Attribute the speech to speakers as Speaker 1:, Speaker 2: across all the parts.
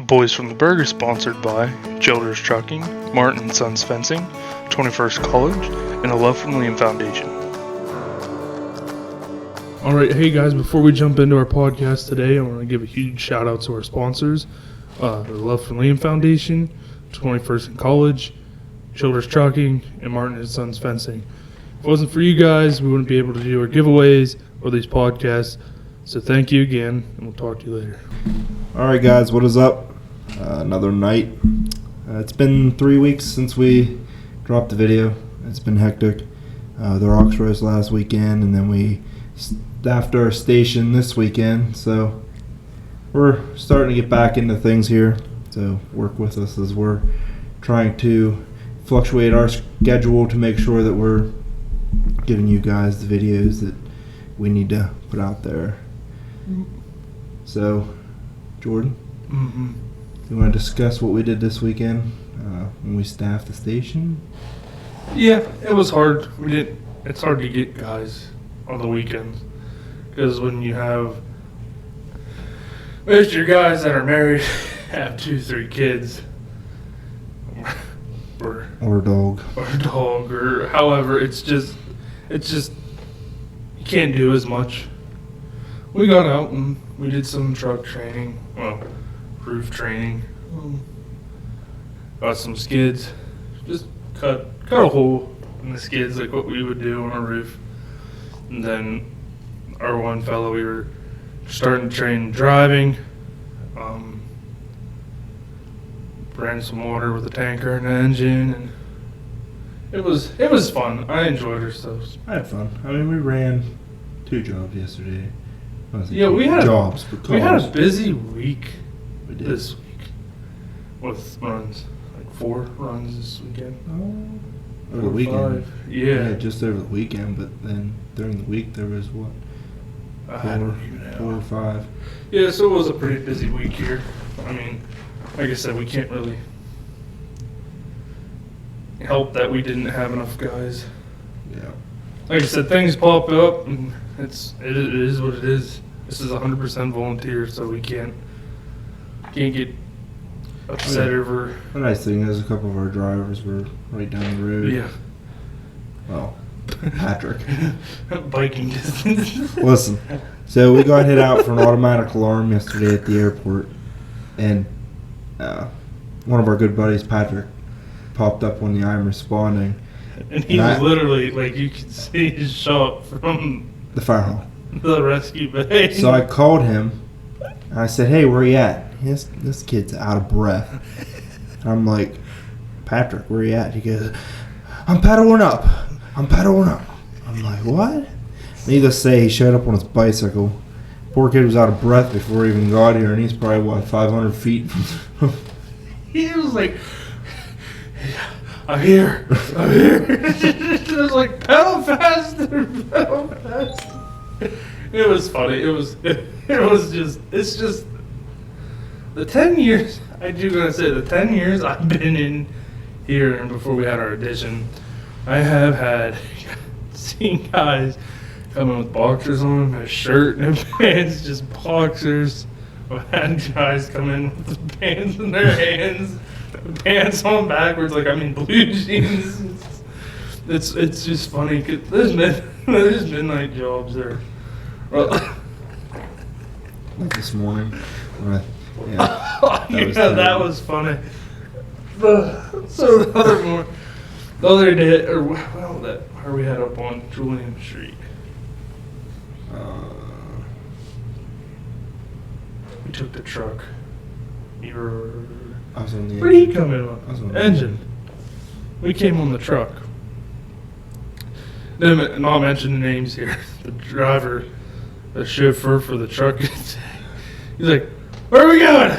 Speaker 1: The Boys from the Burg are sponsored by Childers Trucking, Martin & Sons Fencing, 21st College, and the Love from Liam Foundation. Alright, hey guys, before we jump into our podcast today, I want to give a huge shout out to our sponsors, the Love from Liam Foundation, 21st College, Childers Trucking, and Martin & Sons Fencing. If it wasn't for you guys, we wouldn't be able to do our giveaways or these podcasts. So thank you again, and we'll talk to you later.
Speaker 2: Alright guys, what is up? Another night. It's been 3 weeks since we dropped the video. It's been hectic. The Rocks Roast last weekend, and then we staffed our station this weekend. So we're starting to get back into things here. So work with us as we're trying to fluctuate our schedule to make sure that we're giving you guys the videos that we need to put out there. So, Jordan, you want to discuss what we did this weekend when we staffed the station?
Speaker 1: Yeah, it was hard. It's hard to get guys on the weekends because when you have most of your guys that are married have 2-3 kids or
Speaker 2: a dog
Speaker 1: or however, it's just you can't do as much. We got out and we did some truck training, roof training. Got some skids, just cut a hole in the skids like what we would do on a roof. And then our one fellow, we were starting to train driving. Ran some water with the tanker and the engine, and it was fun. I enjoyed ourselves.
Speaker 2: I had fun. I mean, we ran 2 jobs yesterday.
Speaker 1: Yeah, we had a busy week
Speaker 2: We did.
Speaker 1: this week with runs, like 4 runs this weekend.
Speaker 2: Over the weekend.
Speaker 1: 5. Yeah.
Speaker 2: Just over the weekend, but then during the week there was what?
Speaker 1: I don't even know.
Speaker 2: 4 or 5.
Speaker 1: Yeah, so it was a pretty busy week here. I mean, like I said, we can't really help that we didn't have enough guys.
Speaker 2: Yeah.
Speaker 1: Like I said, things pop up, and it is what it is. This is 100% volunteer, so we can't get upset over.
Speaker 2: The nice thing is a couple of our drivers were right down the road.
Speaker 1: Yeah.
Speaker 2: Well, Patrick.
Speaker 1: Biking distance.
Speaker 2: Listen, so we got hit out for an automatic alarm yesterday at the airport, and one of our good buddies, Patrick, popped up when I'm responding.
Speaker 1: And he was literally, like, you could see his shot from
Speaker 2: the fire hall.
Speaker 1: The rescue bay.
Speaker 2: So I called him, and I said, hey, where you at? This kid's out of breath. I'm like, Patrick, where you at? He goes, I'm pedaling up. I'm like, what? Needless to say, he showed up on his bicycle. Poor kid was out of breath before he even got here, and he's probably, 500 feet from...
Speaker 1: He was like, I'm here. It was like, pedal faster. It was funny. It's just, the 10 years, I do gotta say, the 10 years I've been in here and before we had our audition, I have seen guys come in with boxers on, a shirt and pants, just boxers. I've had guys come in with the pants in their hands, pants on backwards, like I'm in blue jeans. It's just funny. 'Cause there's midnight jobs there.
Speaker 2: Like this morning.
Speaker 1: That was funny. So the other day, where we had up on Julian Street. We took the truck.
Speaker 2: I was on the
Speaker 1: Where did he come in on?
Speaker 2: I was on the
Speaker 1: Engine. We came on the truck. And I'll mention the names here. The driver, the chauffeur for the truck. He's like, where are we going?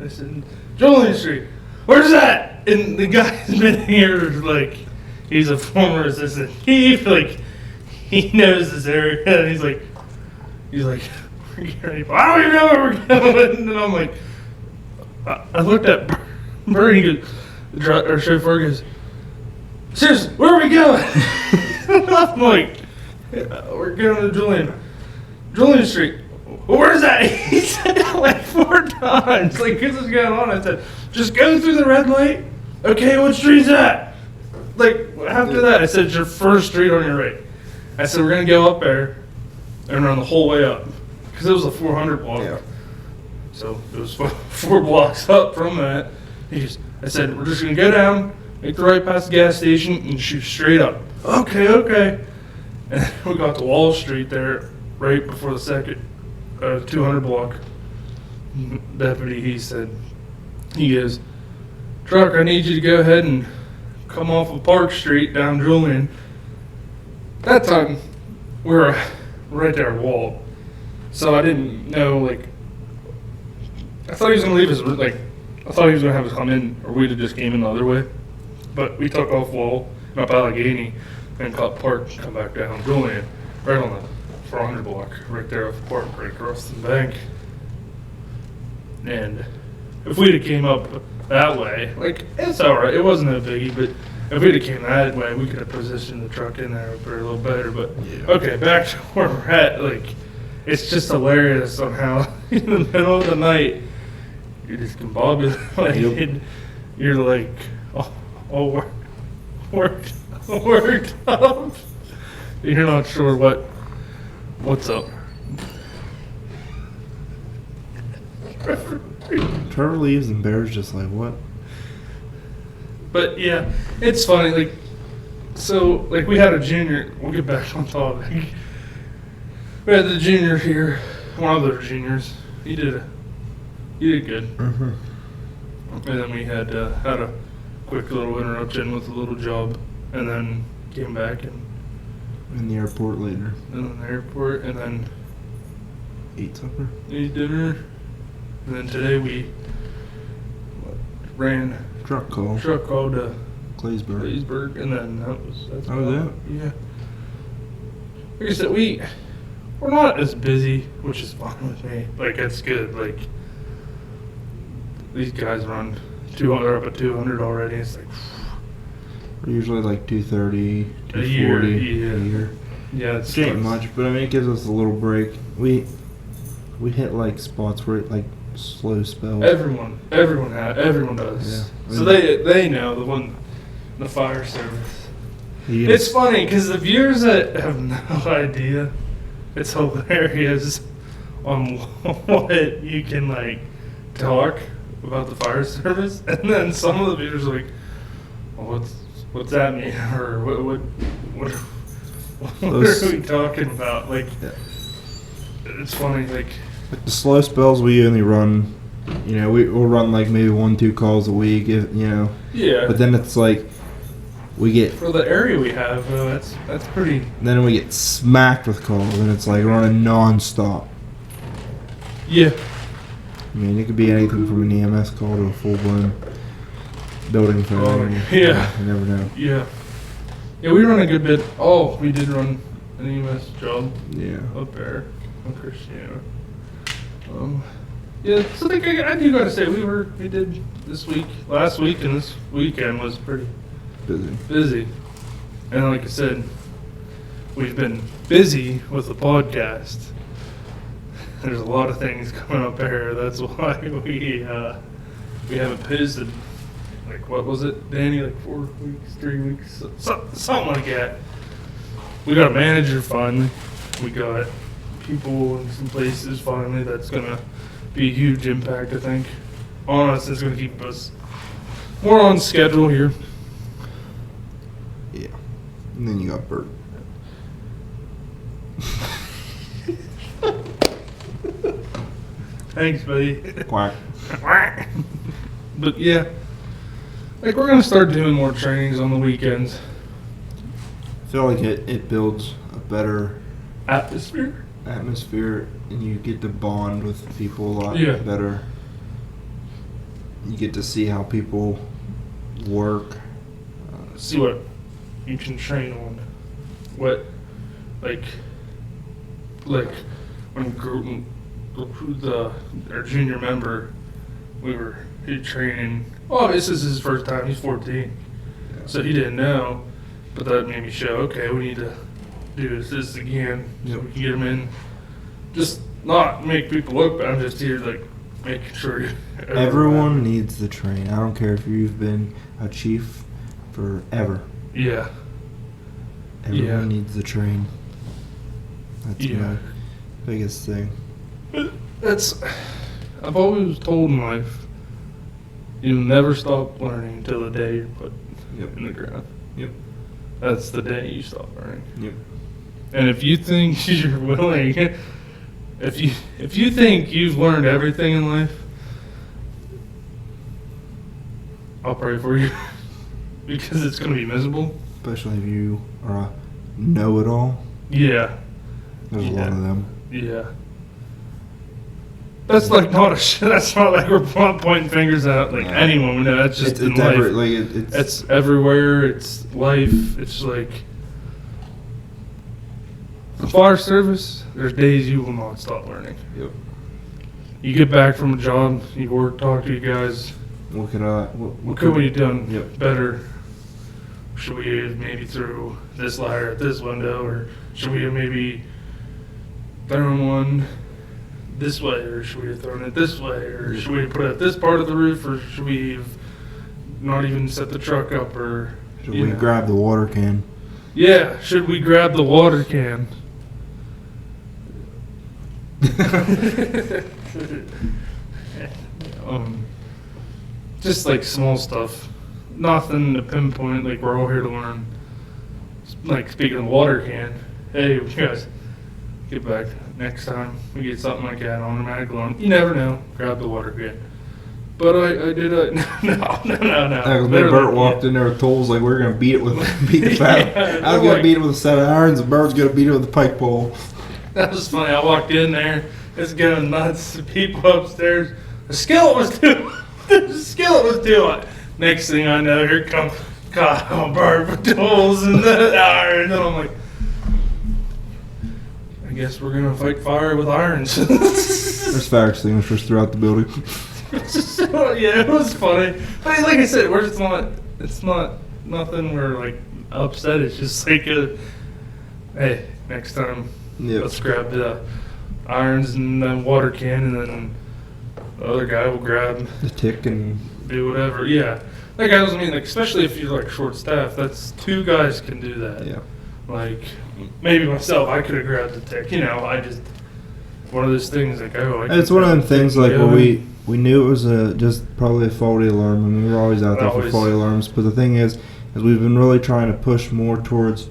Speaker 1: I said, Julian Street. Where's that? And the guy's been here, like, he's a former assistant. He knows this area. And he's like, we're getting ready. I don't even know where we're going. And I'm like, I looked at Bert, he goes, our chauffeur goes, seriously, where are we going? I'm like, we're going to Julian Street. well, where's that? He said that like 4 times. Like, this is going on. I said, just go through the red light. Okay, what street's that? Like, after that, I said, it's your first street on your right. I said, we're going to go up there and run the whole way up. Because it was a 400 block.
Speaker 2: Yeah.
Speaker 1: So it was 4 blocks up from that. I said, we're just going to go down, make the right past the gas station, and shoot straight up. Okay. And we got to Wall Street there right before the second 200 block. Deputy, he goes, truck, I need you to go ahead and come off of Park Street down Julian. That time, we were right there at Wall. So I didn't know, like, I thought he was going to leave his, like, I thought he was going to have us come in, or we'd have just came in the other way. But we took off Wall, up Allegheny, and caught Park, and come back down Julian, right on the 400 block, right there off Park, right across the bank. And if we'd have came up that way, like, it's alright, it wasn't a biggie, but if we'd have came that way, we could have positioned the truck in there for a little better. But, okay, back to where we're at, like, it's just hilarious somehow. In the middle of the night, you're just combobulated. You're like, oh, worked up. You're not sure what's up.
Speaker 2: Trevor leaves and Bear's just like, what?
Speaker 1: But yeah, it's funny. Like, so like we had a junior. We'll get back on topic. We had the junior here, one of the juniors. He did good.
Speaker 2: Mm-hmm.
Speaker 1: And then we had a quick little interruption with a little job, and then came back and
Speaker 2: In the airport later.
Speaker 1: in the airport, and then
Speaker 2: Ate supper.
Speaker 1: ate dinner, and then today we ran
Speaker 2: Truck call.
Speaker 1: truck call to
Speaker 2: Claysburg.
Speaker 1: Leesburg, and then that's
Speaker 2: Oh, was
Speaker 1: about
Speaker 2: it?
Speaker 1: Yeah. Like I said, we're not as busy, which is fine with me. Like, it's good. Like, these guys run 200, they're up at 200 already. It's like,
Speaker 2: We're usually like 230,
Speaker 1: A year,
Speaker 2: 240
Speaker 1: yeah.
Speaker 2: a year.
Speaker 1: yeah, it's
Speaker 2: Which ain't much, but I mean it gives us a little break. We hit like spots where it like slow spells.
Speaker 1: Everyone does.
Speaker 2: Yeah.
Speaker 1: So they know the fire service.
Speaker 2: Yeah.
Speaker 1: It's funny because the viewers that have no idea, it's hilarious on what you can like talk about the fire service, and then some of the viewers are like, well, what's that mean, or what are we talking about? Like,
Speaker 2: Yeah.
Speaker 1: it's funny, like,
Speaker 2: The slow spells we only run, we'll run like maybe 1-2 calls a week,
Speaker 1: yeah.
Speaker 2: But then it's like we get
Speaker 1: For the area we have, that's pretty.
Speaker 2: then we get smacked with calls, and it's like running nonstop.
Speaker 1: Yeah.
Speaker 2: I mean, it could be anything from an EMS call to a full-blown building fire.
Speaker 1: Yeah.
Speaker 2: You never know.
Speaker 1: Yeah. Yeah, we run a good bit. Oh, we did run an EMS job
Speaker 2: Yeah.
Speaker 1: up there on Christiana. Yeah, so I think I do gotta say we did last week and this weekend was pretty
Speaker 2: Busy.
Speaker 1: busy. And like I said, we've been busy with the podcast. There's a lot of things coming up there. That's why we haven't posted. Like, what was it, Danny? Like 4 weeks, 3 weeks, something like that. We got a manager finally. We got people in some places finally. That's gonna be a huge impact, I think, on us. It's gonna keep us more on schedule here.
Speaker 2: Yeah. And then you got Bert.
Speaker 1: Thanks, buddy.
Speaker 2: Quack.
Speaker 1: But yeah, like we're gonna start doing more trainings on the weekends.
Speaker 2: I feel like it builds a better
Speaker 1: Atmosphere.
Speaker 2: atmosphere, and you get to bond with people a lot
Speaker 1: Yeah.
Speaker 2: better. You get to see how people work.
Speaker 1: See what you can train on. What, like when our junior member, he training. Oh, this is his first time. He's 14, so he didn't know. But that made me show. Okay, we need to do this again, so
Speaker 2: Yep.
Speaker 1: we can get him in. Just not make people look bad. I'm just here like making sure
Speaker 2: Everyone needs the train. I don't care if you've been a chief forever.
Speaker 1: Yeah.
Speaker 2: Everyone needs the train. That's
Speaker 1: Yeah.
Speaker 2: my biggest thing.
Speaker 1: I've always told in life, you'll never stop learning until the day you're put in the ground.
Speaker 2: Yep.
Speaker 1: That's the day you stop learning.
Speaker 2: Yep.
Speaker 1: And if you think you're willing, if you think you've learned everything in life, I'll pray for you because it's going to be miserable.
Speaker 2: Especially if you are a know-it-all.
Speaker 1: Yeah.
Speaker 2: There's a lot of them.
Speaker 1: Yeah. That's like not that's not like we're pointing fingers at like anyone we know. That's just in life. It's everywhere. It's life. It's like the fire service. There's days you will not stop learning.
Speaker 2: Yep.
Speaker 1: You get back from a job, you work, talk to you guys.
Speaker 2: What
Speaker 1: Could we have done
Speaker 2: Yep.
Speaker 1: better? Should we have maybe threw this ladder at this window, or should we have maybe thrown one this way, or should we have thrown it this way, or should we have put it at this part of the roof, or should we have not even set the truck up, or
Speaker 2: Should we grab the water can?
Speaker 1: Yeah, should we grab the water can? Just like small stuff, nothing to pinpoint. Like we're all here to learn. Like speaking of the water can, hey, you guys, get back next time we get something like that on automatic alarm. You never know. Grab the water can. But I did a no.
Speaker 2: Bert walked in there with tools like we're gonna beat it with the bat.
Speaker 1: Yeah,
Speaker 2: I was gonna beat it with a set of irons, and Bert's gonna beat it with a pike pole.
Speaker 1: That was funny. I walked in there, it's going nuts. The people upstairs, the skillet was too hot. Next thing I know, here comes Kyle Bert with tools and the iron, and I'm like, I guess we're gonna fight fire with irons.
Speaker 2: There's fire extinguishers throughout the building.
Speaker 1: So, yeah, it was funny. But like I said, it's not nothing we're like upset. It's just like hey, next time, let's grab the irons and then water can, and then the other guy will grab
Speaker 2: the tick and
Speaker 1: do whatever. Yeah, like I was mean, like especially if you're like short staffed, that's two guys can do that.
Speaker 2: Yeah.
Speaker 1: Like maybe myself, I could have grabbed the tick. I just one of those things like
Speaker 2: it's one of them things like where we knew it was just probably a faulty alarm. I mean, we were always out there for faulty alarms. But the thing is we've been really trying to push more towards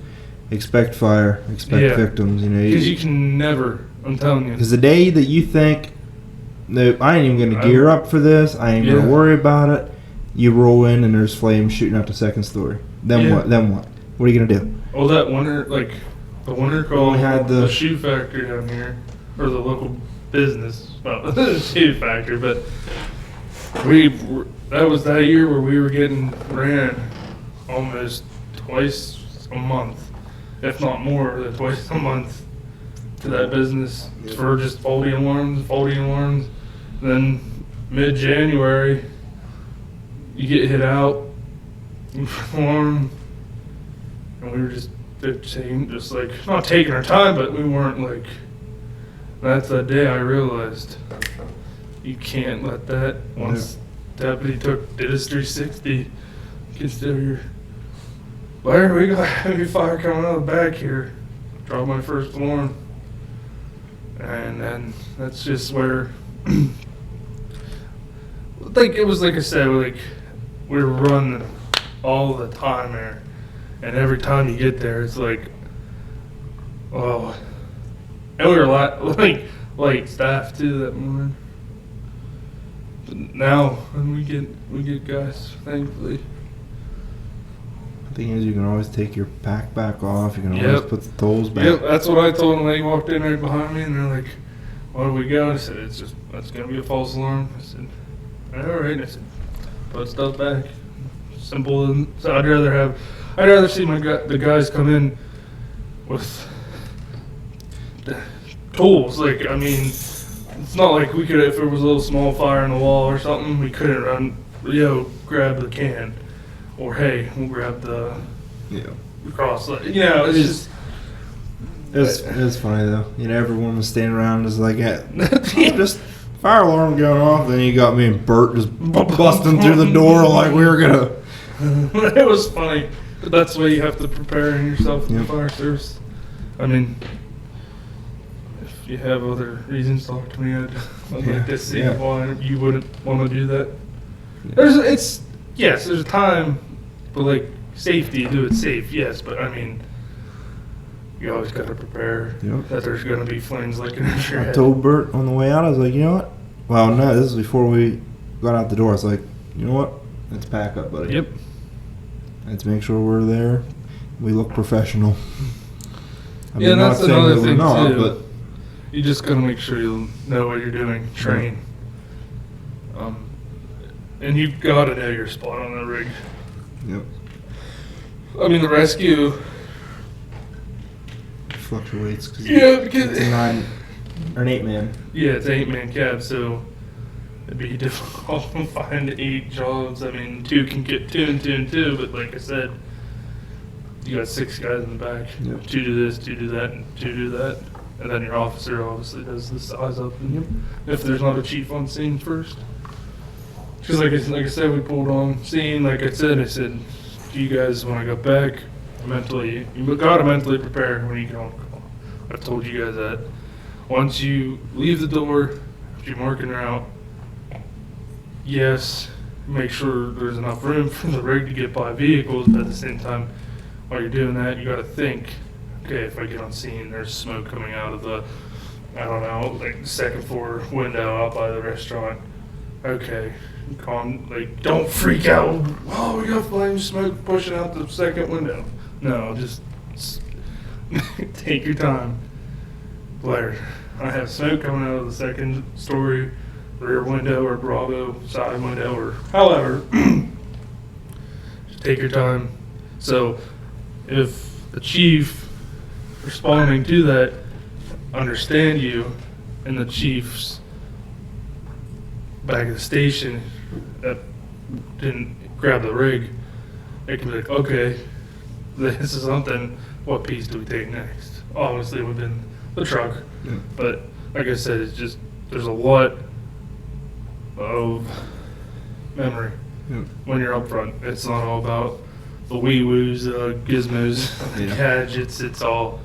Speaker 2: expect fire, expect victims.
Speaker 1: Because you can never. I'm telling you.
Speaker 2: Because the day that you think, no, I ain't even going to gear up for this, I ain't going to worry about it, you roll in and there's flames shooting out the second story. Then what? What are you going to do?
Speaker 1: Oh, that winter, like the winter call,
Speaker 2: we had
Speaker 1: the shoe factory down here, or the local business, well, the shoe factory, but that was that year where we were getting ran almost twice a month, if not more than twice a month, to that business for just faulty alarms. Then mid-January, you get hit out, you perform, and we were just like not taking our time, but we weren't like. That's the day I realized you can't let that. Once deputy did his 360, you can still hear, Blair, we got heavy fire coming out of the back here. Dropped my first alarm. And then that's just where, like it was like I said, we were running all the time there. And every time you get there, it's like, oh. And we were late staff too that morning. But now, when we get guys, thankfully.
Speaker 2: The thing is, you can always take your pack back off. You can always put the tools back.
Speaker 1: Yep, that's what I told them. They walked in right behind me, and they're like, "What do we got?" I said, "That's gonna be a false alarm." I said, "All right." And I said, "Put stuff back." Simple. So I'd rather see the guys come in with the tools. Like I mean, it's not like we could if there was a little small fire in the wall or something, we couldn't run. Grab the can. Or hey, we'll grab the cross. It's just
Speaker 2: It was funny though. Everyone was standing around just like, just fire alarm going off. Then you got me and Bert just busting through the door like we were gonna.
Speaker 1: It was funny. But that's the way you have to prepare yourself for the fire service. I mean, if you have other reasons, talk to me. I'd like to see why you wouldn't want to do that.
Speaker 2: Yeah.
Speaker 1: Yes, there's a time, but like safety, do it safe, yes. But I mean, you always got to prepare that there's going to be flames licking at your head.
Speaker 2: I told Bert on the way out, I was like, you know what? Well, no, this is before we got out the door. I was like, you know what? Let's pack up, buddy.
Speaker 1: Yep.
Speaker 2: Let's make sure we're there. We look professional. I
Speaker 1: mean, that's another thing too.
Speaker 2: But
Speaker 1: you just got to make sure you know what you're doing. Train. And you've got to know your spot on the rig.
Speaker 2: Yep.
Speaker 1: I mean, the rescue
Speaker 2: fluctuates because
Speaker 1: because
Speaker 2: it's a 9 or an 8-man.
Speaker 1: Yeah, it's an 8-man cab, so it'd be difficult to find 8 jobs. I mean, 2 can get 2 and 2 and 2, but like I said, you got 6 guys in the back.
Speaker 2: Yep.
Speaker 1: 2 do this, 2 do that, and 2 do that, and then your officer obviously does the size up. And if there's not a chief on scene first, because like I said, we pulled on scene. Like I said, do you guys, when I got back, you gotta mentally prepare when you get on call. I've told you guys that. Once you leave the door, if you're marking route, yes, make sure there's enough room for the rig to get by vehicles, but at the same time, while you're doing that, you gotta think, okay, if I get on scene, there's smoke coming out of the, I don't know, like the second floor window out by the restaurant. Okay, don't freak out. Oh, we got flame smoke pushing out the second window. No, just take your time. Blair, I have smoke coming out of the second story, rear window or Bravo side window or however. Just take your time. So if the chief responding to that understand you and the chief's back at the station that didn't grab the rig, it can be like, okay, this is something, what piece do we take next? Obviously within the truck, but like I said, it's just, there's a lot of memory when you're up front. It's not all about the wee-woos, gizmos, the gadgets, it's all,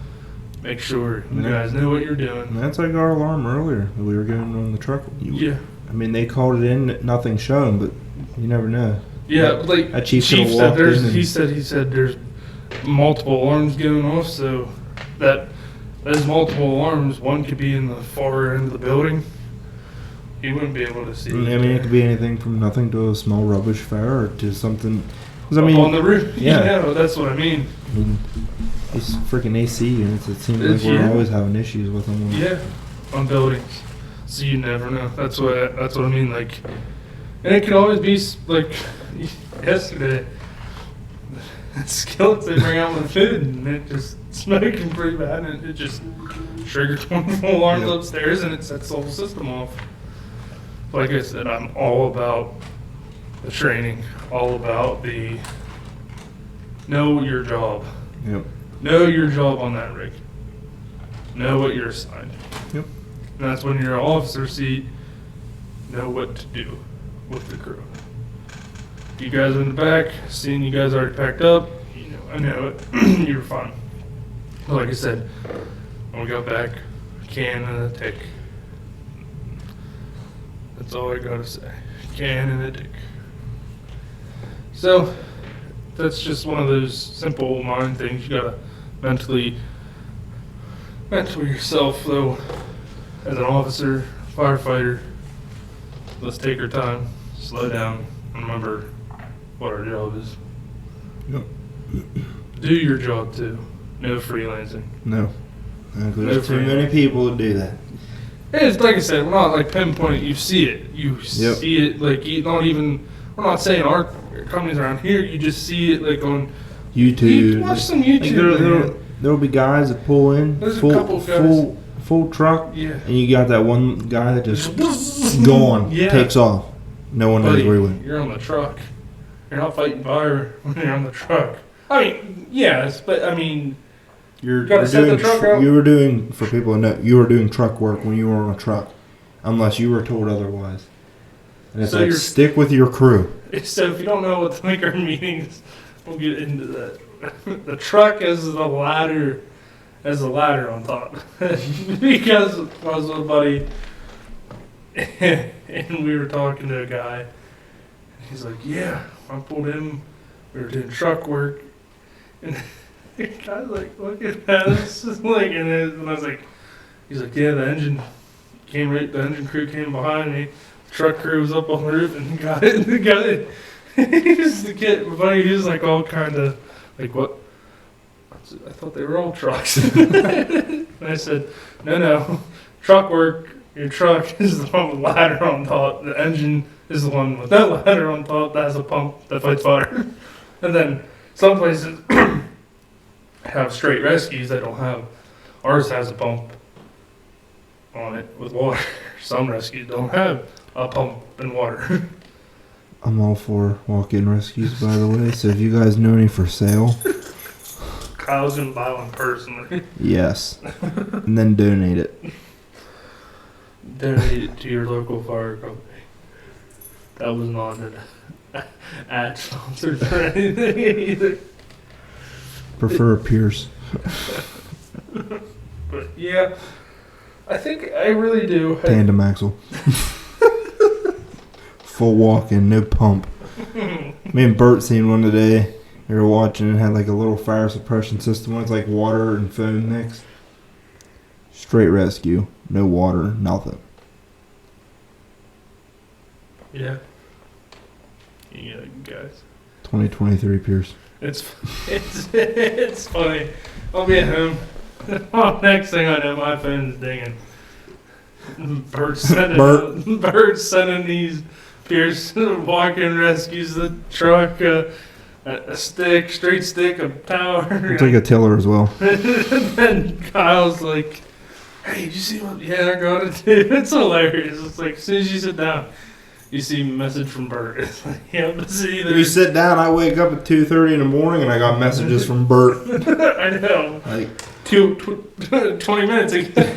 Speaker 1: make sure you guys know what you're doing.
Speaker 2: And that's like our alarm earlier that we were getting on the truck.
Speaker 1: Yeah.
Speaker 2: I mean, they called it in, nothing shown, but you never know.
Speaker 1: Yeah, like
Speaker 2: a chief
Speaker 1: said,
Speaker 2: he
Speaker 1: said there's multiple alarms going off, so that those multiple alarms, one could be in the far end of the building. You wouldn't be able to see.
Speaker 2: I mean, it could be anything from nothing to a small rubbish fire or to something. I mean,
Speaker 1: on the roof.
Speaker 2: Yeah,
Speaker 1: that's what I mean.
Speaker 2: I mean, these freaking AC units. It seems like we're always having issues with them.
Speaker 1: Yeah, on buildings. So you never know. That's what I mean. Like, and it could always be like yesterday. The skillets they bring out with food, and it just smoking pretty bad, and it just triggers multiple alarms upstairs, and it sets the whole system off. Like I said, I'm all about the training, all about the know your job.
Speaker 2: Yep.
Speaker 1: Know your job on that rig. Know what you're assigned.
Speaker 2: Yep.
Speaker 1: And that's when you're an officer seat, know what to do with the crew. You guys in the back, seeing you guys already packed up, I know it, you were fine. But like I said, when we got back, can and a tick. That's all I gotta say. Can and a tick. So, that's just one of those simple mind things you gotta mentally yourself though. As an officer, firefighter, let's take our time, slow down, and remember what our job is.
Speaker 2: Yep.
Speaker 1: Do your job too. No freelancing.
Speaker 2: No. There's too many people to do that.
Speaker 1: It's like I said, we're not like pinpointing. You see it. You see it like not even. We're not saying our companies around here. You just see it like on
Speaker 2: YouTube.
Speaker 1: You watch some YouTube.
Speaker 2: Like there'll be guys that pull in
Speaker 1: There's a couple guys.
Speaker 2: full truck,
Speaker 1: Yeah.
Speaker 2: and you got that one guy that just gone, takes off. No one knows where he went.
Speaker 1: You're on the truck. You're not fighting fire when you're on the truck. I mean, yes, but I mean,
Speaker 2: You're
Speaker 1: gotta set the
Speaker 2: doing
Speaker 1: truck out.
Speaker 2: you were doing, for people to know, you were doing truck work when you were on a truck, unless you were told otherwise. And it's
Speaker 1: So
Speaker 2: like,
Speaker 1: you're-
Speaker 2: stick with your crew.
Speaker 1: So if you don't know what the maker meetings, we'll get into that. The truck has the ladder on top. Because I was with a buddy and we were talking to a guy. He's like, yeah, I pulled in, we were doing truck work. And the guy's like, look at that. This is like, and I was like, he's like, yeah, the engine crew came behind me. Truck crew was up on the roof and the guy, he was the kid, my buddy, he was like all kind of, like, what? I thought they were all trucks. And I said, no, truck work, your truck is the one with ladder on top. The engine is the one with that ladder on top that has a pump that fights fire. And then some places have straight rescues that don't have. Ours has a pump on it with water. Some rescues don't have a pump and water.
Speaker 2: I'm all for walk-in rescues, by the way. So if you guys know any for sale,
Speaker 1: Kyle's gonna buy one personally.
Speaker 2: yes, and then donate it.
Speaker 1: Donate it to your local fire company. That was not an ad sponsored for anything either.
Speaker 2: Prefer a Pierce.
Speaker 1: But yeah, I think I really do.
Speaker 2: Tandem axle. Full walk-in, no pump. Me and Bert seen one today. We were watching. It had like a little fire suppression system. It's like water and foam mixed. Straight rescue, no water, nothing.
Speaker 1: Yeah. Yeah, guys.
Speaker 2: 2023 Pierce.
Speaker 1: It's funny. I'll be at home. Oh, next thing I know, my phone's dinging. Bert's sending these Pierce walk-in rescues, the truck, a stick, straight stick of power.
Speaker 2: It's like a tiller as well.
Speaker 1: And then Kyle's like, hey, did you see what? Yeah, I got it too. It's hilarious. It's like, as soon as you sit down, you see a message from Bert. It's like, yeah, but see,
Speaker 2: If you sit down, I wake up at 2:30 in the morning and I got messages from Bert.
Speaker 1: I know.
Speaker 2: Like,
Speaker 1: 20 minutes ago.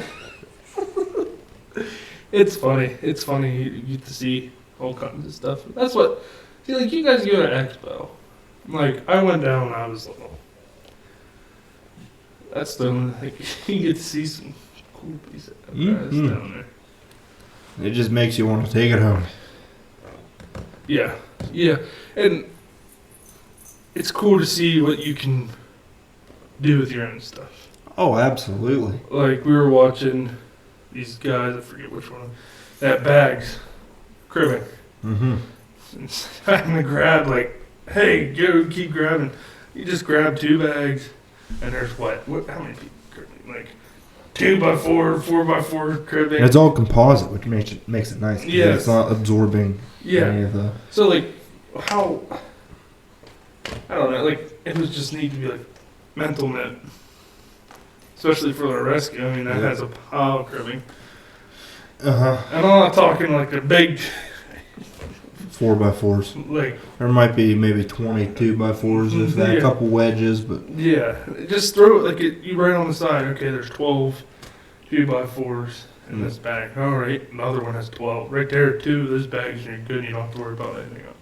Speaker 1: It's funny. It's funny. You get to see all kinds of stuff. That's what. See, like you guys go to Expo. Like I went down when I was little. That's the like you get to see some cool pieces of guys down there.
Speaker 2: it just makes you want to take it home.
Speaker 1: Yeah, and it's cool to see what you can do with your own stuff.
Speaker 2: Oh, absolutely.
Speaker 1: Like we were watching these guys. I forget which one. That bags, cribbing.
Speaker 2: Mm-hmm.
Speaker 1: I'm gonna grab like, hey, go keep grabbing. You just grab 2 bags, and there's what? How many people cribbing? Like 2x4, 4x4 cribbing.
Speaker 2: And it's all composite, which makes it nice.
Speaker 1: Yeah.
Speaker 2: It's not absorbing any
Speaker 1: Yeah.
Speaker 2: of the.
Speaker 1: So like, how? I don't know. Like it was just neat to be like mental net, especially for the rescue. I mean that
Speaker 2: Yeah.
Speaker 1: has a pile of cribbing.
Speaker 2: Uh-huh.
Speaker 1: And I'm not talking like the big,
Speaker 2: 4x4s.
Speaker 1: like
Speaker 2: There might be maybe 22x4s if that,
Speaker 1: Yeah.
Speaker 2: a couple wedges, but
Speaker 1: yeah, just throw it like you write on the side. Okay, there's 12 2x4s in this bag. All right, another one has 12. Right there, 2 of those bags, and you're good. You don't have to worry about anything else.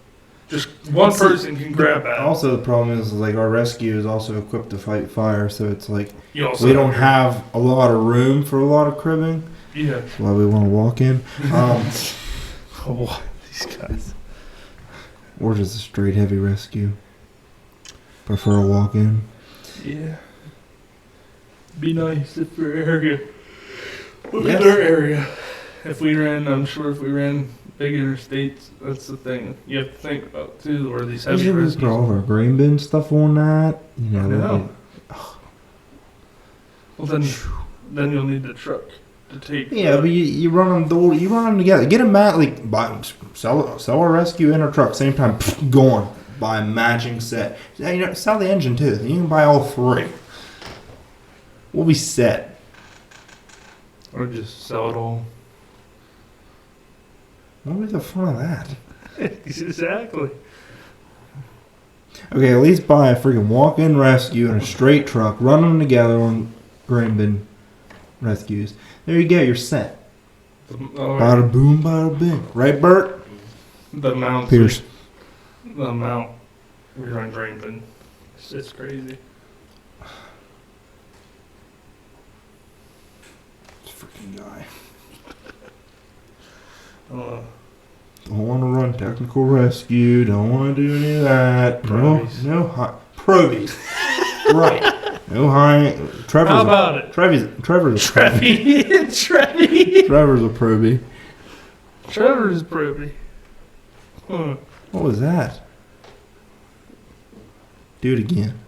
Speaker 1: Just one person can grab that.
Speaker 2: also the problem is like our rescue is also equipped to fight fire, so it's like
Speaker 1: You also
Speaker 2: we don't have a lot of room for a lot of cribbing.
Speaker 1: Yeah.
Speaker 2: That's why we want to walk in.
Speaker 1: Oh, these guys.
Speaker 2: Or just a straight heavy rescue. Prefer a walk in.
Speaker 1: Yeah. Be nice if your area. Look
Speaker 2: Yes.
Speaker 1: at our area. If we ran, I'm sure if we ran big interstates, that's the thing you have to think about too, or these
Speaker 2: We
Speaker 1: heavy
Speaker 2: should
Speaker 1: rescues.
Speaker 2: put all of our grain bin stuff on that. You
Speaker 1: I
Speaker 2: know,
Speaker 1: know. Well, then you'll need the truck to take.
Speaker 2: yeah, but you run them together. Get a mat, like sell a rescue and a truck same time. Gone. Buy a matching set. Yeah, you know, sell the engine too. You can buy all 3. We'll be set.
Speaker 1: Or just sell it all.
Speaker 2: What would be the fun of that?
Speaker 1: Exactly.
Speaker 2: Okay, at least buy a freaking walk-in rescue and a straight truck. Run them together on grain bin rescues. There you go. You're set. Bada boom, bada bing. Right, Bert?
Speaker 1: The amount.
Speaker 2: Pierce.
Speaker 1: The amount we run grain bin. It's crazy.
Speaker 2: This freaking guy.
Speaker 1: Uh,
Speaker 2: Don't want to run technical rescue. Don't want to do any of that.
Speaker 1: Probies.
Speaker 2: No high. Probies. Right. No high. Trevor's
Speaker 1: how about it?
Speaker 2: Trevor's a
Speaker 1: Trevi. Trevi.
Speaker 2: Trevor's a probie.
Speaker 1: Trevor's probie. Huh.
Speaker 2: What was that? Do it again.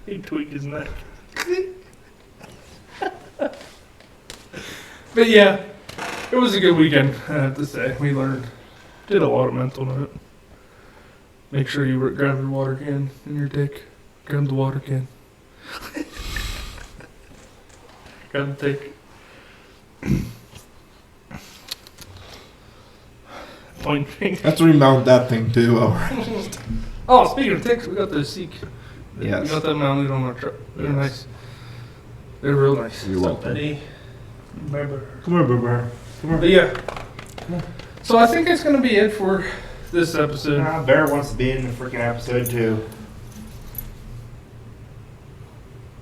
Speaker 1: He tweaked his neck. But yeah, it was a good weekend, I have to say. We did a lot of mental note. Make sure you grab your water can in your dick. Grab the water can. Grab the dick. Point finger.
Speaker 2: Let's remount that thing too. Alright.
Speaker 1: Oh, speaking of ticks, we got those Seek.
Speaker 2: Yes.
Speaker 1: We got that mounted on our truck. They're nice. They're real nice.
Speaker 2: You're welcome.
Speaker 1: Buddy. Bye-bye.
Speaker 2: Come here, Boober. Come
Speaker 1: But yeah. So I think it's going to be it for this episode.
Speaker 2: Bear wants to be in the freaking episode too.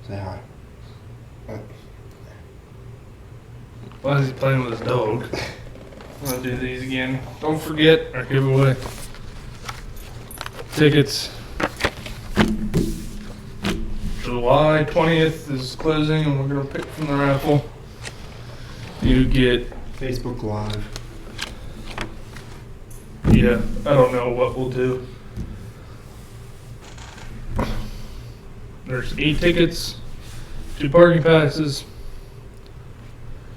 Speaker 2: Say hi.
Speaker 1: Why is he playing with his dog? I'm going to do these again. Don't forget our giveaway. Tickets. July 20th is closing and we're going to pick from the raffle. You get,
Speaker 2: Facebook Live.
Speaker 1: yeah, I don't know what we'll do. There's 8 tickets, 2 parking passes.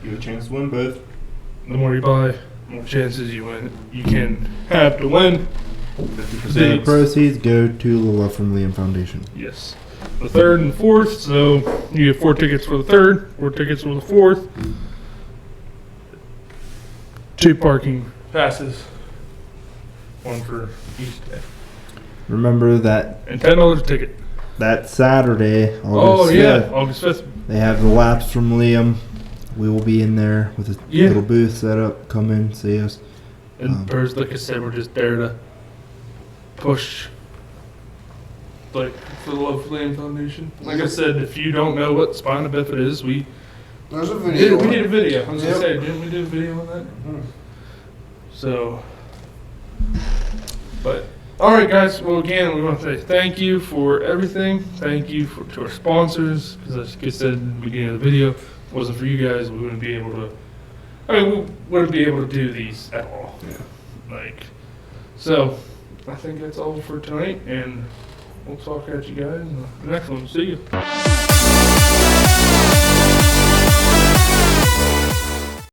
Speaker 2: You have a chance to win both.
Speaker 1: The more you buy, the more chances you win. You can have to win.
Speaker 2: 50% of the proceeds go to the Love from Liam Foundation.
Speaker 1: Yes. The 3rd and 4th, so you get 4 tickets for the 3rd, 4 tickets for the 4th. 2 parking passes. 1 for each day.
Speaker 2: Remember that
Speaker 1: And $10 a ticket.
Speaker 2: that Saturday,
Speaker 1: Oh
Speaker 2: August
Speaker 1: yeah,
Speaker 2: 5th,
Speaker 1: August 5th.
Speaker 2: they have the Laps from Liam. We will be in there with a
Speaker 1: Yeah.
Speaker 2: little booth set up. Come in, see us.
Speaker 1: And birds, like I said, we're just there to push, like, for the Love for Land Foundation. Like I said, if you don't know what spina bifida is, we
Speaker 2: There's a
Speaker 1: did a video. I was gonna say, didn't we do a video on that? So, but all right, guys. Well, again, we want to say thank you for everything. Thank you to our sponsors, because as I said in the beginning of the video, if it wasn't for you guys, we wouldn't be able to. I mean, we wouldn't be able to do these at all.
Speaker 2: Yeah.
Speaker 1: Like, so I think that's all for tonight, and we'll talk at you guys in the next one. See you.